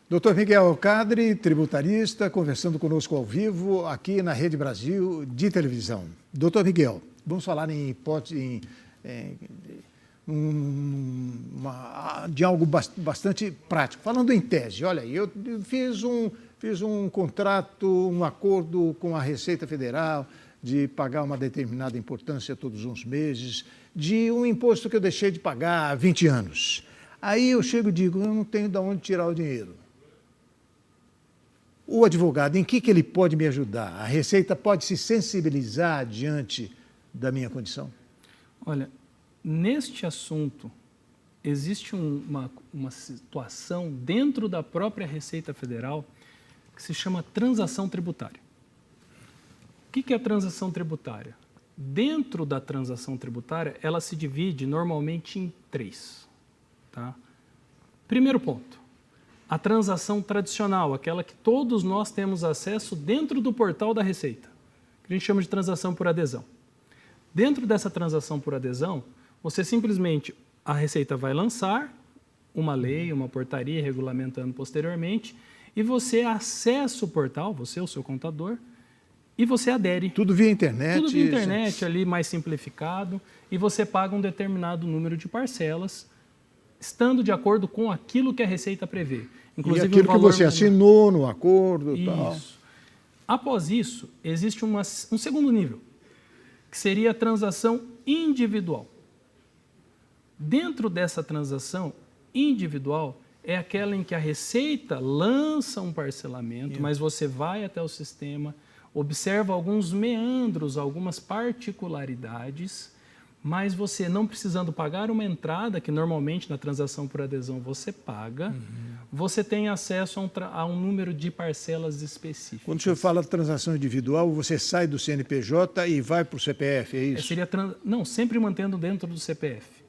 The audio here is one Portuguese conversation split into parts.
Doutor Miguel Cadre, tributarista, conversando conosco ao vivo aqui na Rede Brasil de televisão. Doutor Miguel, vamos falar em hipótese, de algo bastante prático. Falando em tese, olha, eu fiz um contrato, um acordo com a Receita Federal de pagar uma determinada importância todos os meses, de um imposto que eu deixei de pagar há 20 anos. Aí eu chego e digo, eu não tenho de onde tirar o dinheiro. O advogado, em que ele pode me ajudar? A Receita pode se sensibilizar diante da minha condição? Olha, neste assunto, existe uma situação dentro da própria Receita Federal que se chama transação tributária. O que é a transação tributária? Dentro da transação tributária, ela se divide normalmente em 3. Tá? Primeiro ponto, a transação tradicional, aquela que todos nós temos acesso dentro do portal da Receita, que a gente chama de transação por adesão. Dentro dessa transação por adesão, você simplesmente, a Receita vai lançar uma lei, uma portaria regulamentando posteriormente, e você acessa o portal, você, o seu contador, e você adere. Tudo via internet? Tudo via internet, ali mais simplificado, e você paga um determinado número de parcelas, estando de acordo com aquilo que a Receita prevê. Inclusive, e aquilo que você assinou no acordo e tal. Após isso, existe um segundo nível, que seria a transação individual. Dentro dessa transação individual, é aquela em que a Receita lança um parcelamento, mas você vai até o sistema, observa alguns meandros, algumas particularidades, mas você não precisando pagar uma entrada, que normalmente na transação por adesão você paga, você tem acesso a um número de parcelas específicas. Quando o senhor fala de transação individual, você sai do CNPJ e vai para o CPF, é isso? Não, sempre mantendo dentro do CPF.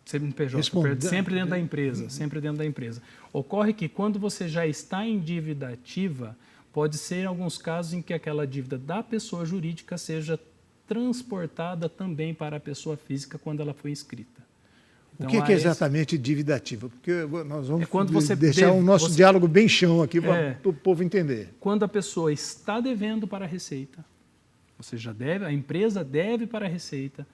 CNPJ, sempre dentro da empresa, sempre dentro da empresa. Ocorre que quando você já está em dívida ativa, pode ser em alguns casos em que aquela dívida da pessoa jurídica seja transportada também para a pessoa física quando ela foi inscrita. Então, o que é exatamente dívida ativa? Porque nós vamos deixar o nosso diálogo bem chão aqui para o povo entender. Quando a pessoa está devendo para a Receita, você já deve, a empresa deve para a Receita,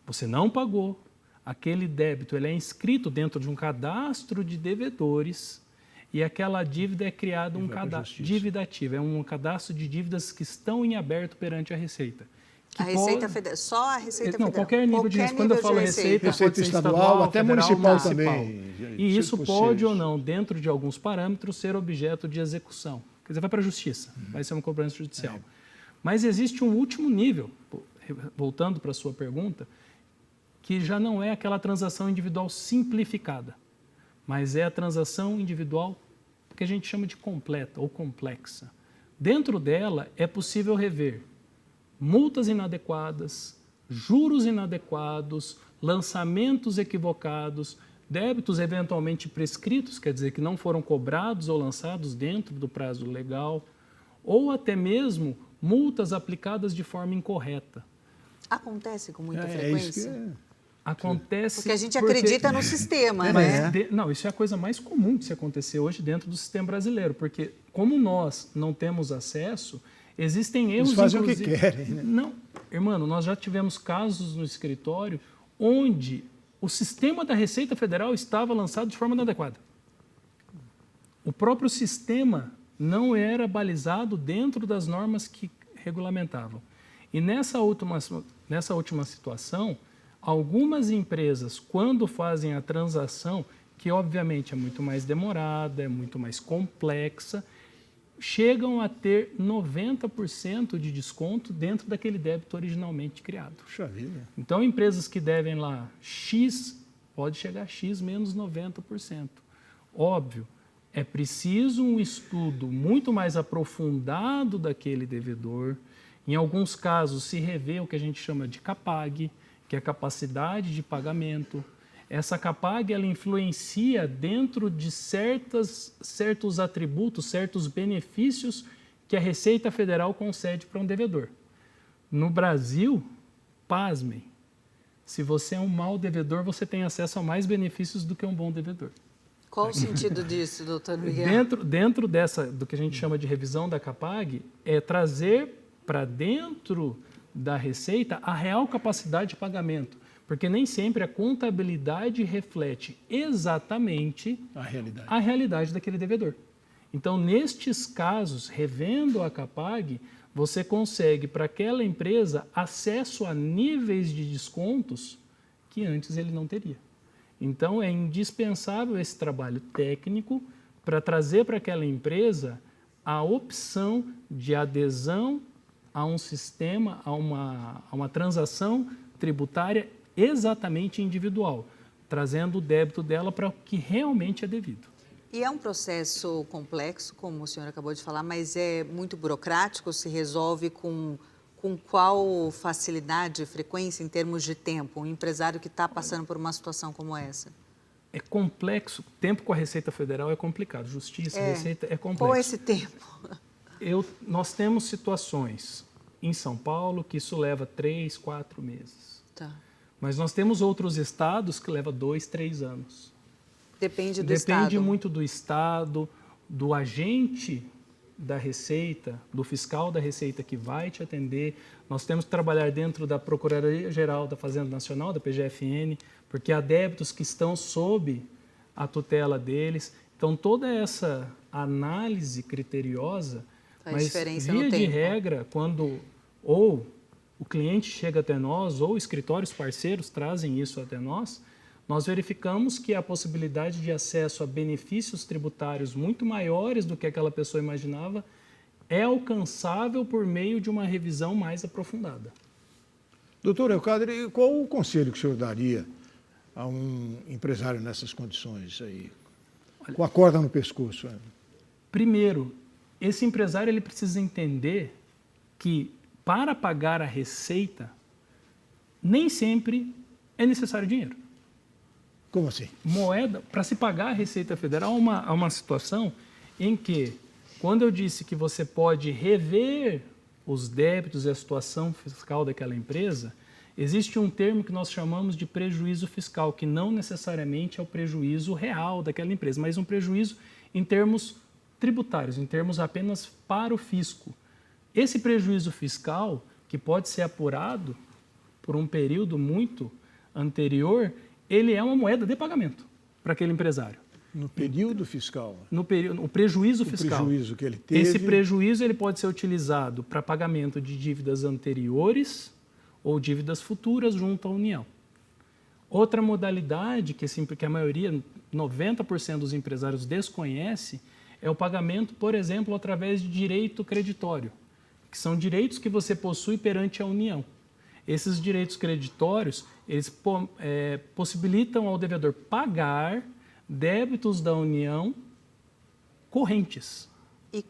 você não pagou, aquele débito ele é inscrito dentro de um cadastro de devedores e aquela dívida é criada um cadastro, dívida ativa, é um cadastro de dívidas que estão em aberto perante a Receita. A Receita Federal, só a Receita Federal? Qualquer nível de Receita. Quando eu falo Receita estadual, até federal, municipal também. E isso pode ou não, dentro de alguns parâmetros, ser objeto de execução. Quer dizer, vai para a justiça, vai ser uma cobrança judicial. Mas existe um último nível, voltando para a sua pergunta, que já não é aquela transação individual simplificada, mas é a transação individual que a gente chama de completa ou complexa. Dentro dela é possível rever multas inadequadas, juros inadequados, lançamentos equivocados, débitos eventualmente prescritos, quer dizer, que não foram cobrados ou lançados dentro do prazo legal, ou até mesmo multas aplicadas de forma incorreta. Acontece com muita frequência? Acontece... Porque a gente acredita no sistema, né? Não, isso é a coisa mais comum de se acontecer hoje dentro do sistema brasileiro, porque como nós não temos acesso, existem erros... Eles fazem o que querem, né? Não, irmão, nós já tivemos casos no escritório onde o sistema da Receita Federal estava lançado de forma inadequada. O próprio sistema não era balizado dentro das normas que regulamentavam. E nessa última situação, algumas empresas, quando fazem a transação, que obviamente é muito mais demorada, é muito mais complexa, chegam a ter 90% de desconto dentro daquele débito originalmente criado. Puxa vida. Então, empresas que devem lá X, pode chegar a X menos 90%. Óbvio, é preciso um estudo muito mais aprofundado daquele devedor. Em alguns casos, se revê o que a gente chama de CAPAG, que é a capacidade de pagamento. Essa CAPAG ela influencia dentro de certos atributos, certos benefícios que a Receita Federal concede para um devedor. No Brasil, pasmem, se você é um mau devedor, você tem acesso a mais benefícios do que um bom devedor. Qual o sentido disso, doutor Miguel? Dentro do que a gente chama de revisão da CAPAG, é trazer para dentro da Receita a real capacidade de pagamento, porque nem sempre a contabilidade reflete exatamente a realidade daquele devedor. Então, nestes casos, revendo a CAPAG, você consegue para aquela empresa acesso a níveis de descontos que antes ele não teria. Então, é indispensável esse trabalho técnico para trazer para aquela empresa a opção de adesão a um sistema, a uma transação tributária exatamente individual, trazendo o débito dela para o que realmente é devido. E é um processo complexo, como o senhor acabou de falar, mas é muito burocrático, se resolve com qual facilidade e frequência em termos de tempo, um empresário que está passando por uma situação como essa? É complexo. Tempo com a Receita Federal é complicado. Justiça, Receita é complexo. Qual é esse tempo? Nós temos situações em São Paulo que isso leva 3, 4 meses. Tá. Mas nós temos outros estados que leva 2, 3 anos. Depende do estado. Depende muito do estado, do agente da Receita, do fiscal da Receita que vai te atender. Nós temos que trabalhar dentro da Procuradoria-Geral da Fazenda Nacional, da PGFN, porque há débitos que estão sob a tutela deles. Então, toda essa análise criteriosa, mas via de regra, quando ou o cliente chega até nós, ou escritórios parceiros trazem isso até nós verificamos que a possibilidade de acesso a benefícios tributários muito maiores do que aquela pessoa imaginava é alcançável por meio de uma revisão mais aprofundada. Doutor Elcadre, qual o conselho que o senhor daria a um empresário nessas condições aí, com a corda no pescoço? Primeiro, esse empresário ele precisa entender que para pagar a receita, nem sempre é necessário dinheiro. Como assim? Moeda, para se pagar a Receita Federal, há uma situação em que, quando eu disse que você pode rever os débitos e a situação fiscal daquela empresa, existe um termo que nós chamamos de prejuízo fiscal, que não necessariamente é o prejuízo real daquela empresa, mas um prejuízo em termos tributários, em termos apenas para o fisco. Esse prejuízo fiscal, que pode ser apurado por um período muito anterior, ele é uma moeda de pagamento para aquele empresário. No período fiscal? O prejuízo fiscal. O prejuízo que ele teve. Esse prejuízo ele pode ser utilizado para pagamento de dívidas anteriores ou dívidas futuras junto à União. Outra modalidade que a maioria, 90% dos empresários desconhece, é o pagamento, por exemplo, através de direito creditório, que são direitos que você possui perante a União. Esses direitos creditórios, eles possibilitam ao devedor pagar débitos da União correntes. E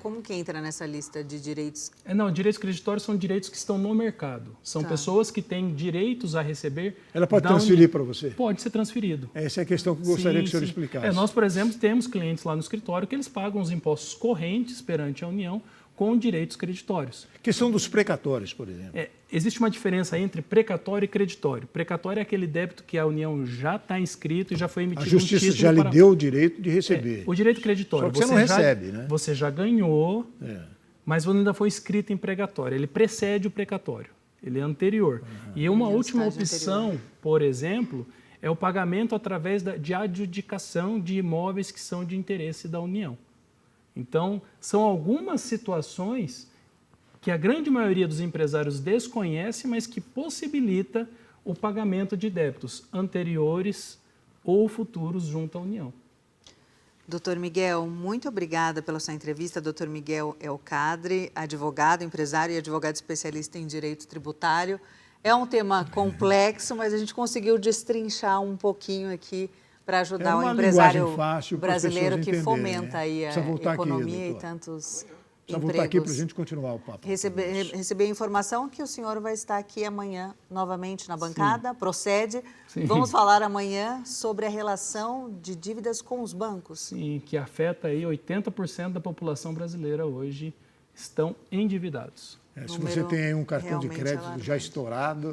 como que entra nessa lista de direitos? Direitos creditórios são direitos que estão no mercado. São pessoas que têm direitos a receber. Ela pode transferir para você? Pode ser transferido. Essa é a questão que eu gostaria que o senhor explicasse. Nós, por exemplo, temos clientes lá no escritório que eles pagam os impostos correntes perante a União com direitos creditórios. Questão dos precatórios, por exemplo. Existe uma diferença entre precatório e creditório. Precatório é aquele débito que a União já está inscrito e já foi emitido um título. A Justiça já lhe deu o direito de receber. O direito creditório. Só que você não recebe, né? Você já ganhou, mas ainda foi inscrito em precatório. Ele precede o precatório. Ele é anterior. E uma última opção, por exemplo, é o pagamento através de adjudicação de imóveis que são de interesse da União. Então, são algumas situações que a grande maioria dos empresários desconhece, mas que possibilita o pagamento de débitos anteriores ou futuros junto à União. Doutor Miguel, muito obrigada pela sua entrevista. Doutor Miguel Elcadre, advogado, empresário e advogado especialista em direito tributário. É um tema complexo, mas a gente conseguiu destrinchar um pouquinho aqui para ajudar o empresário brasileiro que fomenta aí a economia e tantos empregos. Só voltar aqui para a gente continuar o papo. Receber a informação que o senhor vai estar aqui amanhã novamente na bancada. Sim. Procede. Sim. Vamos falar amanhã sobre a relação de dívidas com os bancos. Sim, que afeta aí 80% da população brasileira hoje estão endividados. Se você tem aí um cartão de crédito já estourado...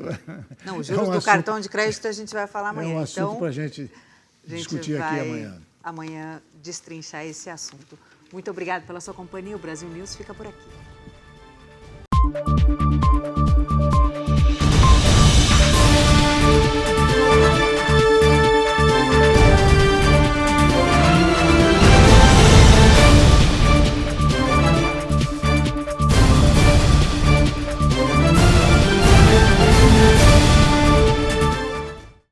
Não, os juros do cartão de crédito a gente vai falar amanhã. É um assunto para a gente discutir aqui amanhã. Amanhã destrinchar esse assunto. Muito obrigada pela sua companhia. O Brasil News fica por aqui.